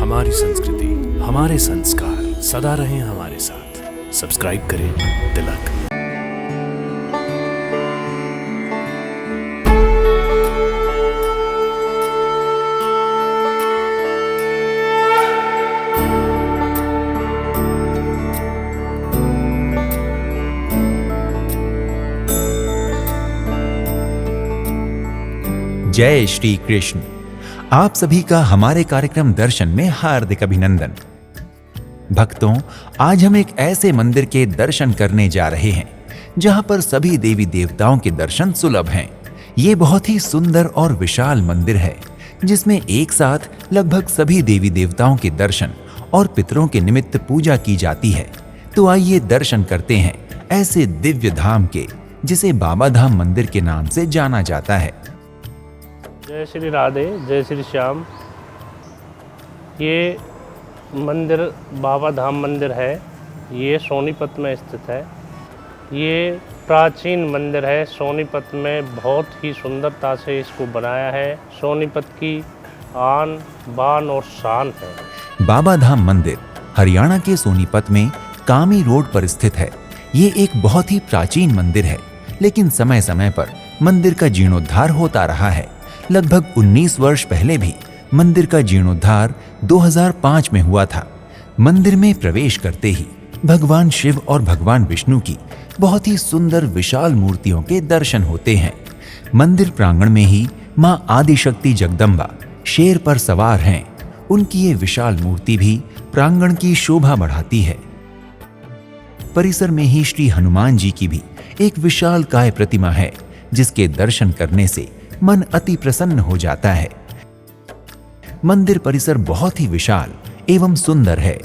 हमारी संस्कृति, हमारे संस्कार सदा रहें हमारे साथ। सब्सक्राइब करें तिलक। जय श्री कृष्ण। आप सभी का हमारे कार्यक्रम दर्शन में हार्दिक अभिनंदन। भक्तों, आज हम एक ऐसे मंदिर के दर्शन करने जा रहे हैं जहां पर सभी देवी देवताओं के दर्शन सुलभ हैं। ये बहुत ही सुंदर और विशाल मंदिर है जिसमें एक साथ लगभग सभी देवी देवताओं के दर्शन और पितरों के निमित्त पूजा की जाती है। तो आइए दर्शन करते हैं ऐसे दिव्य धाम के जिसे बाबा धाम मंदिर के नाम से जाना जाता है। जय श्री राधे, जय श्री श्याम। ये मंदिर बाबा धाम मंदिर है। ये सोनीपत में स्थित है। ये प्राचीन मंदिर है। सोनीपत में बहुत ही सुंदरता से इसको बनाया है। सोनीपत की आन बान और शान है। बाबा धाम मंदिर हरियाणा के सोनीपत में कामी रोड पर स्थित है। ये एक बहुत ही प्राचीन मंदिर है, लेकिन समय समय पर मंदिर का जीर्णोद्धार होता रहा है। लगभग 19 वर्ष पहले भी मंदिर का जीर्णोद्धार 2005 में हुआ था। मंदिर में प्रवेश करते ही भगवान शिव और भगवान विष्णु की बहुत ही सुंदर विशाल मूर्तियों के दर्शन होते हैं। मंदिर प्रांगण में ही मां आदिशक्ति जगदम्बा शेर पर सवार हैं। उनकी ये विशाल मूर्ति भी प्रांगण की शोभा बढ़ाती है। परिसर में ही श्री हनुमान जी की भी एक विशाल काय प्रतिमा है जिसके दर्शन करने से मन अति प्रसन्न हो जाता है। मंदिर परिसर बहुत ही विशाल एवं सुंदर है।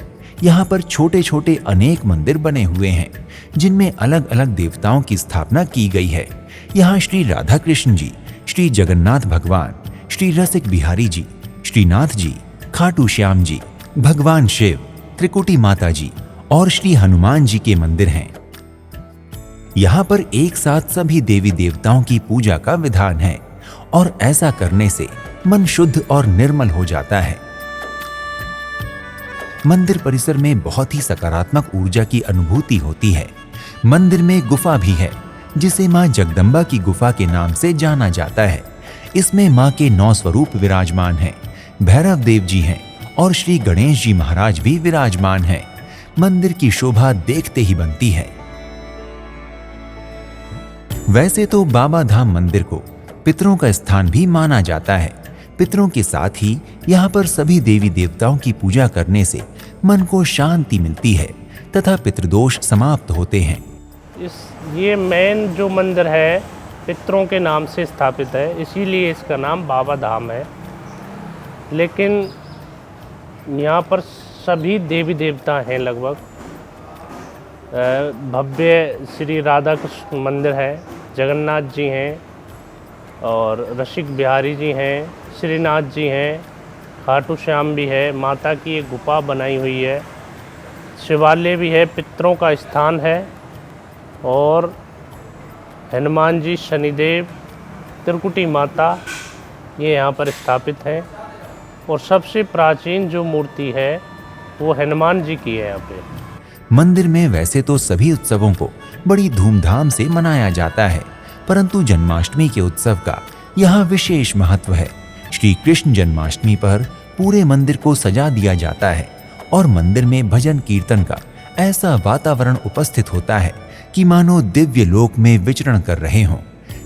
यहाँ पर छोटे छोटे अनेक मंदिर बने हुए हैं जिनमें अलग अलग देवताओं की स्थापना की गई है। यहाँ श्री राधा कृष्ण जी, श्री जगन्नाथ भगवान, श्री रसिक बिहारी जी, श्रीनाथ जी, खाटू श्याम जी, भगवान शिव, त्रिकुटी माता जी और श्री हनुमान जी के मंदिर हैं। यहाँ पर एक साथ सभी देवी देवताओं की पूजा का विधान है और ऐसा करने से मन शुद्ध और निर्मल हो जाता है। मंदिर परिसर में बहुत ही सकारात्मक ऊर्जा की अनुभूति होती है। मंदिर में गुफा भी है जिसे मां जगदम्बा की गुफा के नाम से जाना जाता है। इसमें मां के 9 स्वरूप विराजमान हैं। भैरव देव जी हैं और श्री गणेश जी महाराज भी विराजमान हैं। मंदिर की शोभा देखते ही बनती है। वैसे तो बाबा धाम मंदिर को पितरों का स्थान भी माना जाता है। पितरों के साथ ही यहाँ पर सभी देवी देवताओं की पूजा करने से मन को शांति मिलती है तथा पितृदोष समाप्त होते हैं। ये मेन जो मंदिर है पितरों के नाम से स्थापित है, इसीलिए इसका नाम बाबा धाम है। लेकिन यहाँ पर सभी देवी देवता हैं लगभग। भव्य श्री राधा कृष्ण मंदिर है, जगन्नाथ जी हैं और रसिक बिहारी जी हैं, श्रीनाथ जी हैं, खाटू श्याम भी है। माता की एक गुफा बनाई हुई है, शिवालय भी है, पितरों का स्थान है और हनुमान जी, शनिदेव, त्रिकुटी माता ये यहाँ पर स्थापित हैं। और सबसे प्राचीन जो मूर्ति है वो हनुमान जी की है यहाँ पे। मंदिर में वैसे तो सभी उत्सवों को बड़ी धूमधाम से मनाया जाता है, परंतु जन्माष्टमी के उत्सव का यहाँ विशेष महत्व है। श्री कृष्ण जन्माष्टमी पर पूरे मंदिर को सजा दिया जाता है और मंदिर में भजन कीर्तन का ऐसा वातावरण उपस्थित होता है कि मानो दिव्य लोक में विचरण कर रहे हों।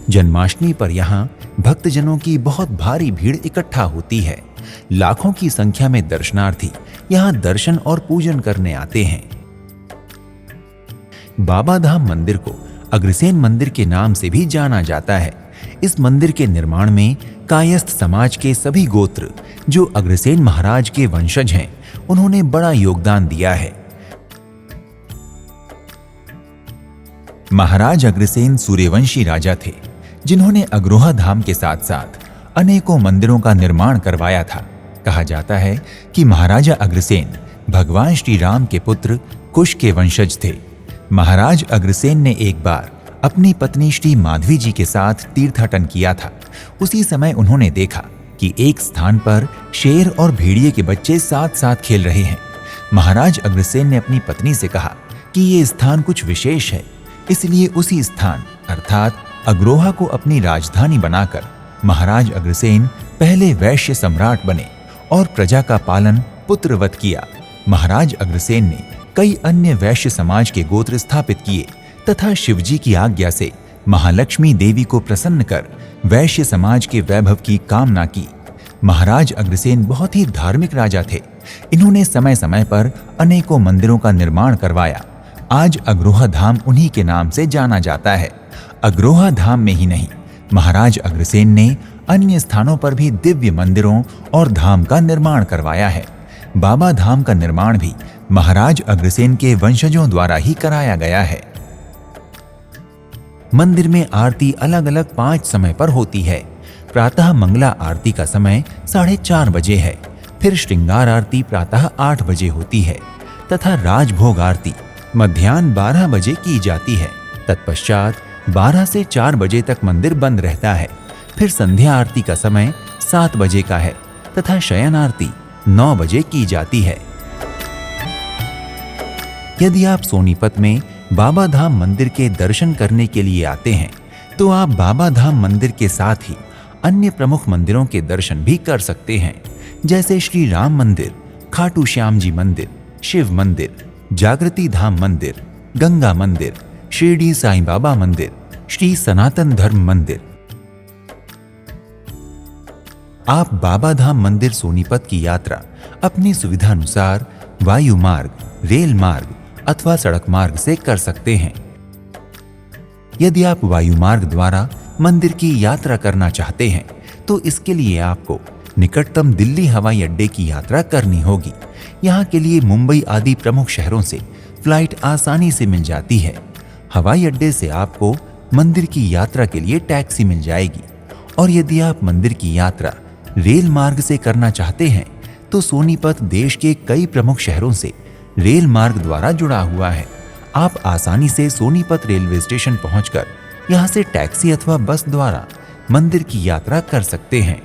जन्माष्टमी पर यहाँ भक्तजनों की बहुत भारी भीड़ इकट्ठा होती है। लाखों की संख्या में दर्शनार्थी यहाँ दर्शन और पूजन करने आते हैं। बाबा धाम मंदिर को अग्रसेन मंदिर के नाम से भी जाना जाता है। इस मंदिर के निर्माण में कायस्थ समाज के सभी गोत्र जो अग्रसेन महाराज के वंशज हैं, उन्होंने बड़ा योगदान दिया है। महाराज अग्रसेन सूर्यवंशी राजा थे जिन्होंने अग्रोहा धाम के साथ साथ अनेकों मंदिरों का निर्माण करवाया था। कहा जाता है कि महाराजा अग्रसेन भगवान श्री राम के पुत्र कुश के वंशज थे। महाराज अग्रसेन ने एक बार अपनी पत्नी श्री माधवी जी के साथ तीर्थाटन किया था। उसी समय उन्होंने देखा कि एक स्थान पर शेर और भेड़िए के बच्चे साथ साथ खेल रहे हैं। महाराज अग्रसेन ने अपनी पत्नी से कहा कि ये स्थान कुछ विशेष है, इसलिए उसी स्थान अर्थात अग्रोहा को अपनी राजधानी बनाकर महाराज अग्रसेन पहले वैश्य सम्राट बने और प्रजा का पालन पुत्रवत किया। महाराज अग्रसेन ने कई अन्य वैश्य समाज के गोत्र स्थापित किए तथा शिवजी की आज्ञा से महालक्ष्मी देवी को प्रसन्न कर वैश्य समाज के वैभव की कामना की। महाराज अग्रसेन बहुत ही धार्मिक राजा थे। इन्होंने समय समय पर अनेकों मंदिरों का निर्माण करवाया। आज अग्रोहा धाम उन्हीं के नाम से जाना जाता है। अग्रोहा धाम में ही नहीं, महाराज अग्रसेन ने अन्य स्थानों पर भी दिव्य मंदिरों और धाम का निर्माण करवाया है। बाबा धाम का निर्माण भी महाराज अग्रसेन के वंशजों द्वारा ही कराया गया है। मंदिर में आरती अलग अलग 5 समय पर होती है। प्रातः मंगला आरती का समय 4:30 बजे है, फिर श्रृंगार आरती प्रातः 8 बजे होती है तथा राजभोग आरती मध्याह्न 12 बजे की जाती है। तत्पश्चात 12 से 4 बजे तक मंदिर बंद रहता है। फिर संध्या आरती का समय 7 बजे का है तथा शयन आरती 9 बजे की जाती है। यदि आप सोनीपत में बाबा धाम मंदिर के दर्शन करने के लिए आते हैं तो आप बाबा धाम मंदिर के साथ ही अन्य प्रमुख मंदिरों के दर्शन भी कर सकते हैं, जैसे श्री राम मंदिर, खाटू श्याम जी मंदिर, शिव मंदिर, जागृति धाम मंदिर, गंगा मंदिर, शिरडी साईं बाबा मंदिर, श्री सनातन धर्म मंदिर। आप बाबा धाम मंदिर सोनीपत की यात्रा अपनी सुविधानुसार वायु मार्ग, रेल मार्ग अथवा सड़क मार्ग से कर सकते हैं। यदि आप वायु मार्ग द्वारा मंदिर की यात्रा करना चाहते हैं तो इसके लिए आपको निकटतम दिल्ली हवाई अड्डे की यात्रा करनी होगी। यहाँ के लिए मुंबई आदि प्रमुख शहरों से फ्लाइट आसानी से मिल जाती है। हवाई अड्डे से आपको मंदिर की यात्रा के लिए टैक्सी मिल जाएगी। और यदि आप मंदिर की यात्रा रेल मार्ग से करना चाहते हैं तो सोनीपत देश के कई प्रमुख शहरों से रेल मार्ग द्वारा जुड़ा हुआ है। आप आसानी से सोनीपत रेलवे स्टेशन पहुंचकर यहां से टैक्सी अथवा बस द्वारा मंदिर की यात्रा कर सकते हैं।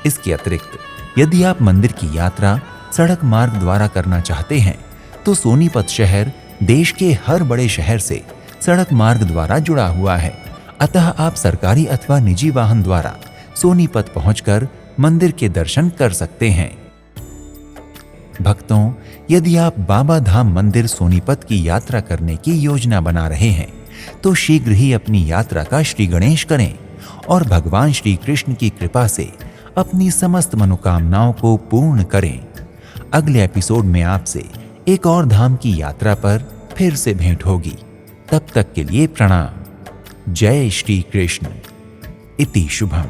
इसके अतिरिक्त यदि आप मंदिर की यात्रा सड़क मार्ग द्वारा करना चाहते हैं तो सोनीपत शहर देश के हर बड़े शहर से सड़क मार्ग द्वारा जुड़ा हुआ है। अतः आप सरकारी अथवा निजी वाहन द्वारा सोनीपत पहुंचकर मंदिर के दर्शन कर सकते हैं। भक्तों, यदि आप बाबा धाम मंदिर सोनीपत की यात्रा करने की योजना बना रहे हैं तो शीघ्र ही अपनी यात्रा का श्री गणेश करें और भगवान श्री कृष्ण की कृपा से अपनी समस्त मनोकामनाओं को पूर्ण करें। अगले एपिसोड में आपसे एक और धाम की यात्रा पर फिर से भेंट होगी। तब तक के लिए प्रणाम। जय श्री कृष्ण। इति शुभम।